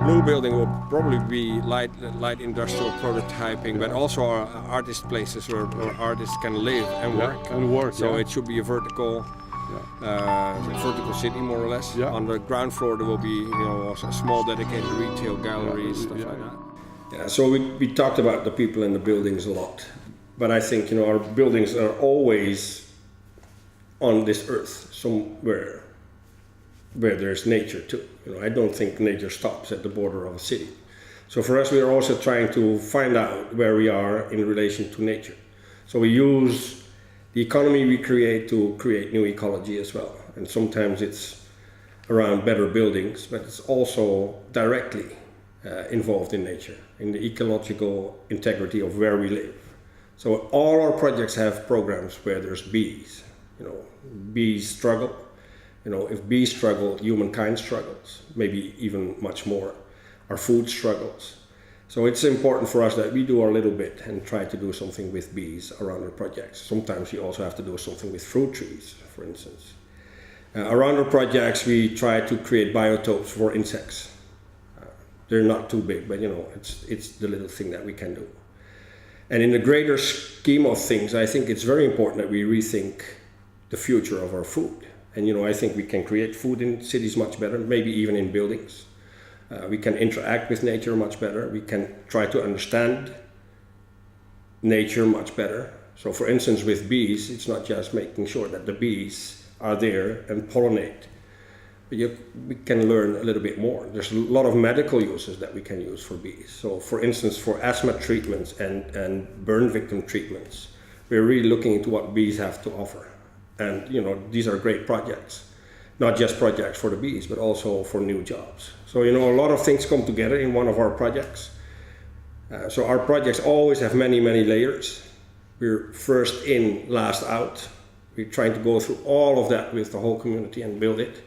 blue building will probably be light industrial prototyping, but also artist places where artists can live and work. So it should be a vertical city, more or less. On the ground floor there will be also small dedicated retail galleries, stuff like that. Yeah, so we talked about the people in the buildings a lot, but I think our buildings are always on this earth somewhere where there's nature too. I don't think nature stops at the border of a city. So for us, we are also trying to find out where we are in relation to nature. So we use the economy we create to create new ecology as well. And sometimes it's around better buildings, but it's also directly involved in nature, in the ecological integrity of where we live. So all our projects have programs where there's bees. Bees struggle. If bees struggle, humankind struggles, maybe even much more. Our food struggles. So it's important for us that we do our little bit and try to do something with bees around our projects. Sometimes we also have to do something with fruit trees, for instance. Around our projects, we try to create biotopes for insects. They're not too big, but it's the little thing that we can do. And in the greater scheme of things, I think it's very important that we rethink the future of our food. And I think we can create food in cities much better, maybe even in buildings. We can interact with nature much better. We can try to understand nature much better. So for instance, with bees, it's not just making sure that the bees are there and pollinate. But we can learn a little bit more. There's a lot of medical uses that we can use for bees. So for instance, for asthma treatments and burn victim treatments, we're really looking into what bees have to offer. And these are great projects, not just projects for the bees, but also for new jobs. So a lot of things come together in one of our projects. So our projects always have many, many layers. We're first in, last out. We're trying to go through all of that with the whole community and build it.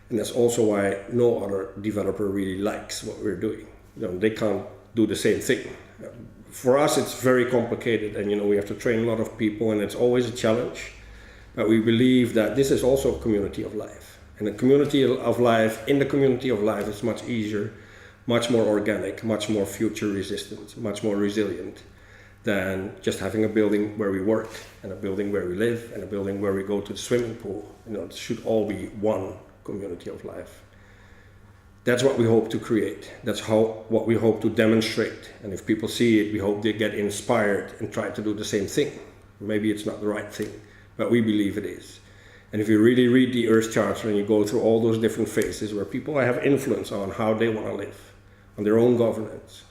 And that's also why no other developer really likes what we're doing. They can't do the same thing. For us, it's very complicated, and we have to train a lot of people, and it's always a challenge. But we believe that this is also a community of life. And in the community of life is much easier, much more organic, much more future resistant, much more resilient than just having a building where we work and a building where we live and a building where we go to the swimming pool. It should all be one community of life. That's what we hope to create. That's what we hope to demonstrate. And if people see it, we hope they get inspired and try to do the same thing. Maybe it's not the right thing, but we believe it is. And if you really read the Earth Charter and you go through all those different phases where people have influence on how they want to live, on their own governance,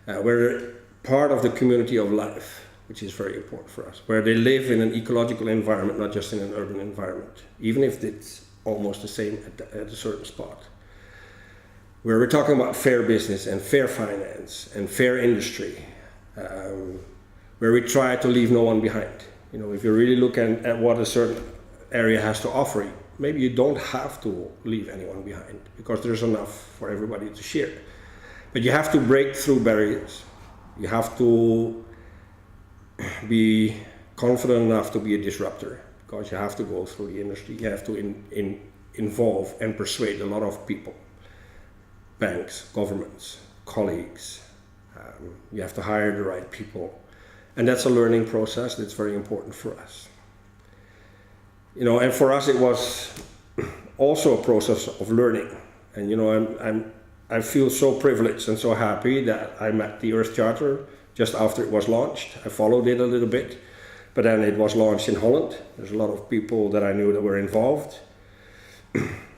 where they're part of the community of life, which is very important for us, where they live in an ecological environment, not just in an urban environment, even if it's almost the same at a certain spot. Where we're talking about fair business and fair finance and fair industry, where we try to leave no one behind. If you're really looking at what a certain area has to offer, maybe you don't have to leave anyone behind because there's enough for everybody to share. But you have to break through barriers. You have to be confident enough to be a disruptor because you have to go through the industry. You have to involve and persuade a lot of people, banks, governments, colleagues. You have to hire the right people. And that's a learning process that's very important for us. And for us it was also a process of learning. And I feel so privileged and so happy that I met the Earth Charter just after it was launched. I followed it a little bit, but then it was launched in Holland. There's a lot of people that I knew that were involved.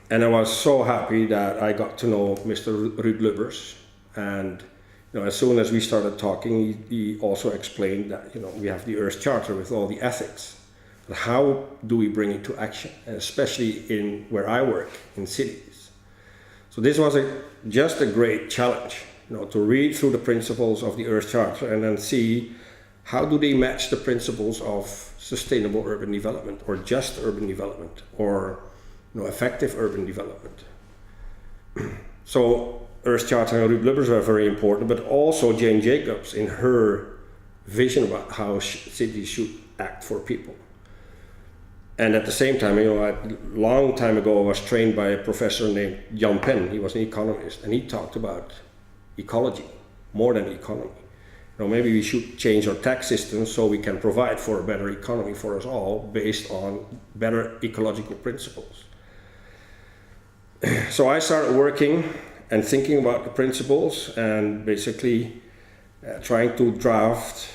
And I was so happy that I got to know Mr. Ruud Lubbers. And as soon as we started talking, he also explained that we have the Earth Charter with all the ethics. But how do we bring it to action, and especially in where I work, in cities? So this was just a great challenge, to read through the principles of the Earth Charter and then see how do they match the principles of sustainable urban development or just urban development or effective urban development. So Earth Charter and Ruud Lubbers were very important, but also Jane Jacobs in her vision about how cities should act for people. And at the same time, a long time ago, I was trained by a professor named Jan Penn. He was an economist, and he talked about ecology more than economy. Maybe we should change our tax system so we can provide for a better economy for us all based on better ecological principles. So I started working and thinking about the principles and basically trying to draft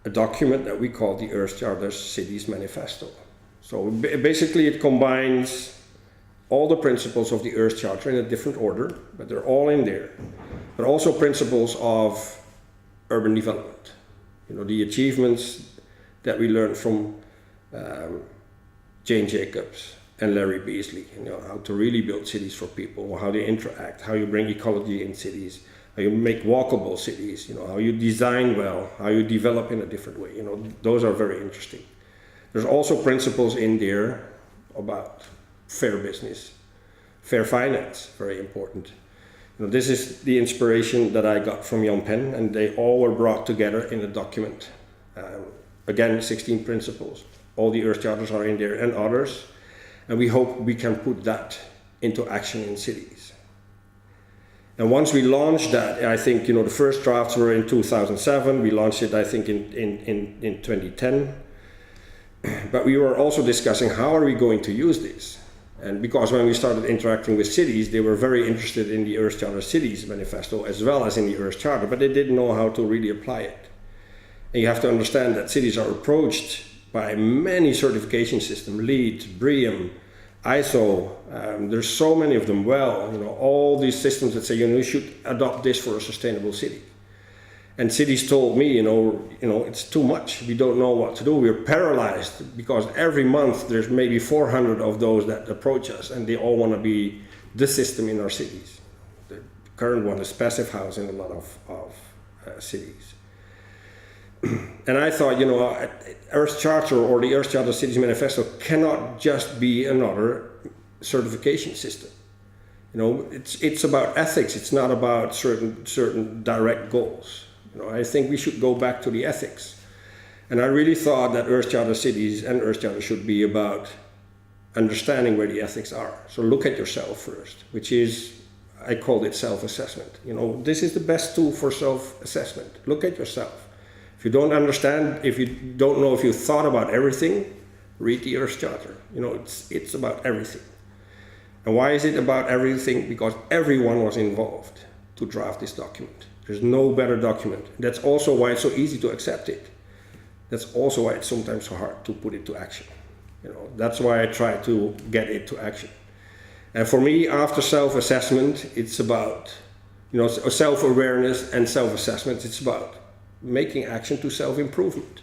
a document that we call the Earth Charter's Cities Manifesto. So basically it combines all the principles of the Earth Charter in a different order, but they're all in there. But also principles of urban development. The achievements that we learned from Jane Jacobs and Larry Beasley, how to really build cities for people, how they interact, how you bring ecology in cities, how you make walkable cities, how you design well, how you develop in a different way. Those are very interesting. There's also principles in there about fair business, fair finance, very important. This is the inspiration that I got from Jan Penn, and they all were brought together in a document. Again, 16 principles. All the Earth Charters are in there and others, and we hope we can put that into action in cities. And once we launched that, I think the first drafts were in 2007. We launched it, I think, in 2010. But we were also discussing how are we going to use this. And because when we started interacting with cities, they were very interested in the Earth Charter Cities Manifesto as well as in the Earth Charter, but they didn't know how to really apply it. And you have to understand that cities are approached by many certification systems, LEED, BREEAM, ISO, there's so many of them. All these systems that say, you should adopt this for a sustainable city. And cities told me, it's too much. We don't know what to do. We're paralyzed because every month there's maybe 400 of those that approach us, and they all want to be the system in our cities. The current one is passive house in a lot of cities. And I thought, Earth Charter or the Earth Charter Cities Manifesto cannot just be another certification system. It's about ethics. It's not about certain direct goals. I think we should go back to the ethics. And I really thought that Earth Charter Cities and Earth Charter should be about understanding where the ethics are. So look at yourself first, which is, I called it self-assessment. This is the best tool for self-assessment. Look at yourself. If you don't understand, if you don't know if you thought about everything, read the Earth Charter. It's about everything. And why is it about everything? Because everyone was involved to draft this document. There's no better document. That's also why it's so easy to accept it. That's also why it's sometimes so hard to put it to action. That's why I try to get it to action. And for me, after self-assessment, it's about, self-awareness and self-assessment. It's about making action to self-improvement.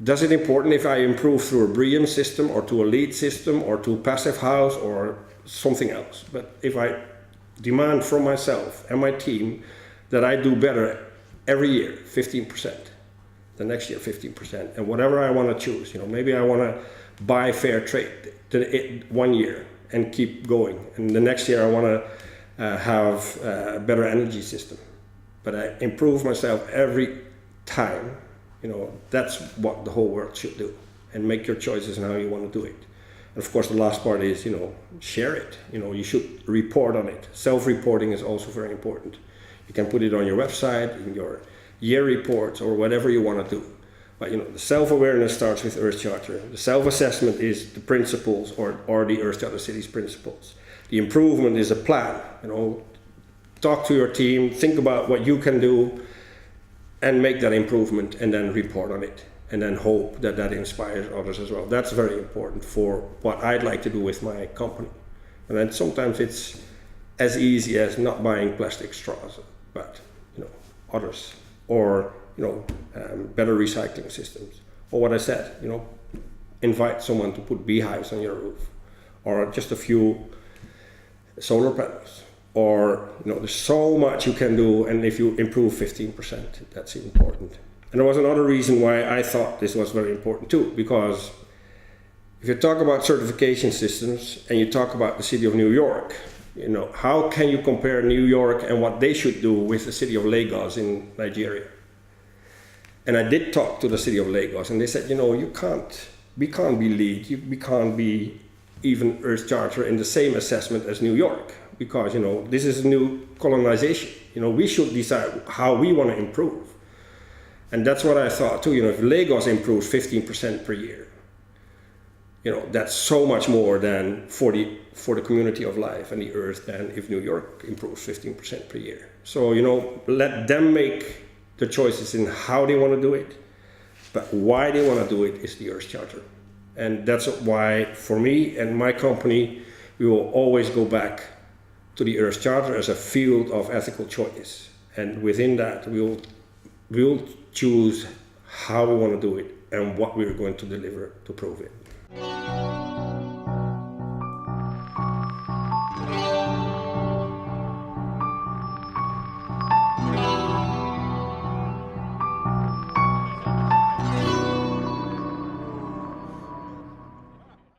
Does it important if I improve through a BREEAM system or to a LEED system or to a passive house or something else? But if I demand from myself and my team that I do better every year, 15%, the next year 15%, and whatever I want to choose, maybe I want to buy fair trade 1 year and keep going, and the next year I want to have a better energy system, but I improve myself every time. That's what the whole world should do, and make your choices on how you want to do it. And of course, the last part is, share it. You should report on it. Self-reporting is also very important. You can put it on your website, in your year reports, or whatever you want to do. But the self-awareness starts with Earth Charter. The self-assessment is the principles or the Earth Charter Cities principles. The improvement is a plan. Talk to your team, think about what you can do, and make that improvement, and then report on it, and then hope that inspires others as well. That's very important for what I'd like to do with my company. And then sometimes it's as easy as not buying plastic straws, but others, or better recycling systems, or what I said, invite someone to put beehives on your roof, or just a few solar panels, or there's so much you can do, and if you improve 15%, that's important. And there was another reason why I thought this was very important too, because if you talk about certification systems and you talk about the city of New York, how can you compare New York and what they should do with the city of Lagos in Nigeria? And I did talk to the city of Lagos, and they said, you can't we can't be LEED, we can't be even Earth Charter in the same assessment as New York, because this is a new colonization. We should decide how we want to improve. And that's what I thought too. If Lagos improves 15% per year, that's so much more than for the community of life and the earth than if New York improves 15% per year. So let them make the choices in how they want to do it, but why they want to do it is the Earth Charter. And that's why, for me and my company, we will always go back to the Earth Charter as a field of ethical choice. And within that, we'll choose how we want to do it and what we're going to deliver to prove it.